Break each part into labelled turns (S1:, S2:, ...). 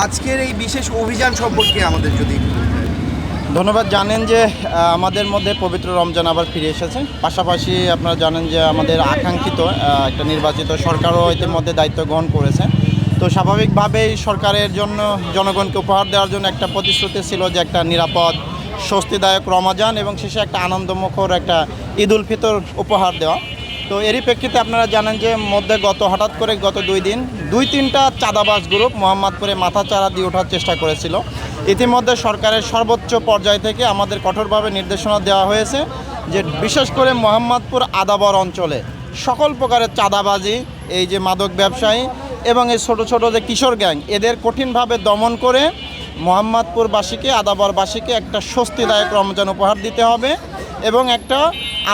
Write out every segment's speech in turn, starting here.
S1: আজকের এই বিশেষ অভিযান সম্পর্কে আমাদের যদি
S2: ধন্যবাদ। জানেন যে আমাদের মধ্যে পবিত্র রমজান আবার ফিরে এসেছে। পাশাপাশি আপনারা জানেন যে আমাদের আকাঙ্ক্ষিত একটা নির্বাচিত সরকারও ইতিমধ্যে দায়িত্ব গ্রহণ করেছে। তো স্বাভাবিকভাবেই সরকারের জন্য জনগণকে উপহার দেওয়ার জন্য একটা প্রতিশ্রুতি ছিল যে একটা নিরাপদ স্বস্তিদায়ক রমজান এবং শেষে একটা আনন্দমুখর একটা ঈদ উল ফিতর উপহার দেওয়া। তো এরই প্রেক্ষিতে আপনারা জানেন যে মধ্যে হঠাৎ করে গত 2-3টা চাঁদাবাজ গ্রুপ মোহাম্মদপুরে মাথাচাড়া দিয়ে ওঠার চেষ্টা করেছিল। ইতিমধ্যে সরকারের সর্বোচ্চ পর্যায় থেকে আমাদের কঠোরভাবে নির্দেশনা দেওয়া হয়েছে যে বিশেষ করে মোহাম্মদপুর আদাবর অঞ্চলে সকল প্রকারের চাঁদাবাজি, এই যে মাদক ব্যবসায়ী এবং এই ছোট ছোট যে কিশোর গ্যাং, এদের কঠিনভাবে দমন করে মোহাম্মদপুরবাসীকে, আদাবরবাসীকে একটা স্বস্তিদায়ক রমজান উপহার দিতে হবে এবং একটা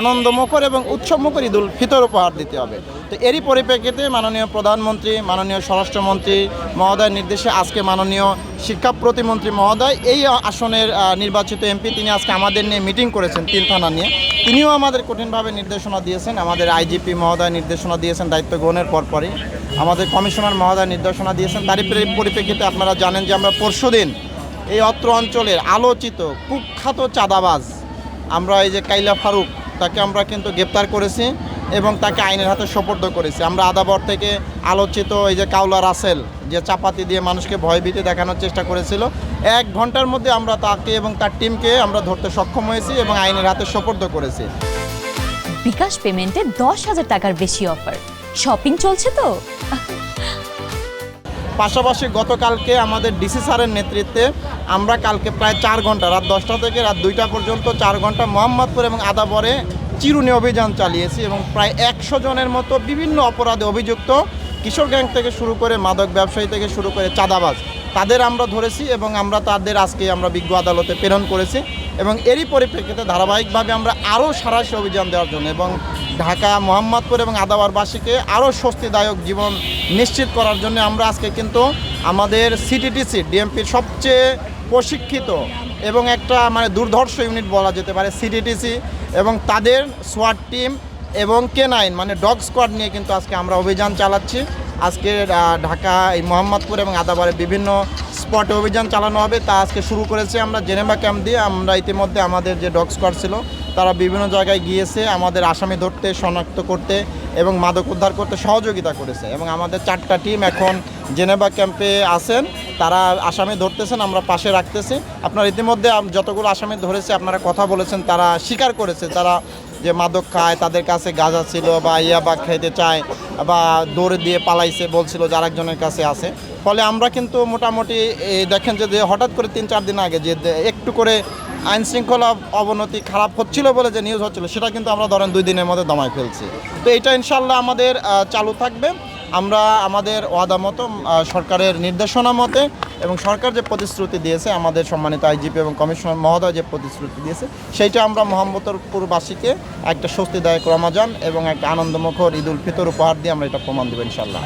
S2: আনন্দমুখর এবং উৎসবমুখর ঈদ উল ফিতর উপহার দিতে হবে। তো এরই পরিপ্রেক্ষিতে মাননীয় প্রধানমন্ত্রী, মাননীয় স্বরাষ্ট্রমন্ত্রী মহোদয়ের নির্দেশে আজকে মাননীয় শিক্ষা প্রতিমন্ত্রী মহোদয় এই আসনের নির্বাচিত এমপি, তিনি আজকে আমাদের নিয়ে মিটিং করেছেন 3 থানা নিয়ে। তিনিও আমাদের কঠিনভাবে নির্দেশনা দিয়েছেন। আমাদের আইজিপি মহোদয় নির্দেশনা দিয়েছেন দায়িত্ব গ্রহণের পরপরই। আমাদের কমিশনার মহোদয় নির্দেশনা দিয়েছেন। তারই পরিপ্রেক্ষিতে আপনারা জানেন যে আমরা পরশুদিন এই অত্র অঞ্চলের আলোচিত কুখ্যাত চাঁদাবাজ আমরা এই যে কাইলা ফারুক, তাকে আমরা কিন্তু গ্রেপ্তার করেছি এবং তাকে আইনের হাতে সোপর্দ করেছি। আমরা আদাবর থেকে আলোচিত এই যে কাউলা রাসেল, যে চাপাতি দিয়ে মানুষকে ভয়ভীতি দেখানোর চেষ্টা করেছিল, 1 ঘন্টার মধ্যে আমরা তাকে এবং তার টিমকে আমরা ধরতে সক্ষম হয়েছি এবং আইনের হাতে সোপর্দ করেছি।
S3: বিকাশ পেমেন্টে 10,000 টাকার বেশি অফার, শপিং চলছে তো।
S2: পাশাপাশি গতকালকে আমাদের ডিসি স্যারের নেতৃত্বে আমরা কালকে প্রায় 4 ঘন্টা, রাত 10টা থেকে রাত 2টা পর্যন্ত 4 ঘন্টা মোহাম্মদপুর এবং আদাবরে চিরুনি অভিযান চালিয়েছি এবং প্রায় 100 জনের মতো বিভিন্ন অপরাধে অভিযুক্ত কিশোর গ্যাং থেকে শুরু করে মাদক ব্যবসায়ী থেকে শুরু করে চাঁদাবাজ, তাদের আমরা ধরেছি এবং আমরা তাদের আজকে আমরা বিজ্ঞ আদালতে প্রেরণ করেছি। এবং এরই পরিপ্রেক্ষিতে ধারাবাহিকভাবে আমরা আরও সাঁড়াশি অভিযান দেওয়ার জন্য এবং ঢাকা, মোহাম্মদপুর এবং আদাবরবাসীকে আরও স্বস্তিদায়ক জীবন নিশ্চিত করার জন্য আমরা আজকে কিন্তু আমাদের সিটিটিসি ডিএমপির সবচেয়ে প্রশিক্ষিত এবং একটা মানে দুর্ধর্ষ ইউনিট বলা যেতে পারে সিটিটিসি এবং তাদের সোয়াট টিম এবং K9 মানে ডগ স্কোয়াড নিয়ে কিন্তু আজকে আমরা অভিযান চালাচ্ছি। আজকে ঢাকা, এই মোহাম্মদপুর এবং আদাবরে বিভিন্ন স্পটে অভিযান চালানো হবে। তা আজকে শুরু করেছে আমরা জেনেভা ক্যাম্প দিয়ে। আমরা ইতিমধ্যে আমাদের যে ডগ স্কোয়াড ছিল তারা বিভিন্ন জায়গায় গিয়েছে আমাদের আসামি ধরতে, শনাক্ত করতে এবং মাদক উদ্ধার করতে সহযোগিতা করেছে এবং আমাদের 4টা টিম এখন জেনেভা ক্যাম্পে আছেন, তারা আসামি ধরতেছেন, আমরা পাশে রাখতেছি। আপনারা ইতিমধ্যে যতগুলো আসামি ধরেছে আপনারা কথা বলেছেন, তারা স্বীকার করেছে তারা যে মাদক খায়, তাদের কাছে গাঁজা ছিল বা ইয়াবা খেতে চায় বা দৌড়ে দিয়ে পালাইছে বলছিল যে আরেকজনের কাছে আছে। ফলে আমরা কিন্তু মোটামুটি দেখেন যে হঠাৎ করে 3-4 দিন আগে যে একটু করে আইন শৃঙ্খলা অবনতি খারাপ হচ্ছিল বলে যে নিউজ হচ্ছিল, সেটা কিন্তু আমরা ধরেন 2 দিনের মধ্যে দমায় ফেলছি। তো এটা ইনশাল্লাহ আমাদের চালু থাকবে। আমরা আমাদের ওয়াদা মতো, সরকারের নির্দেশনা মতে এবং সরকার যে প্রতিশ্রুতি দিয়েছে, আমাদের সম্মানিত আইজিপি এবং কমিশনার মহোদয় যে প্রতিশ্রুতি দিয়েছে, সেইটা আমরা মোহাম্মদপুরবাসীকে একটা স্বস্তিদায়ক রমজান এবং একটা আনন্দমুখর ঈদ উল ফিতর উপহার দিয়ে আমরা এটা প্রমাণ দেবো ইনশাল্লাহ।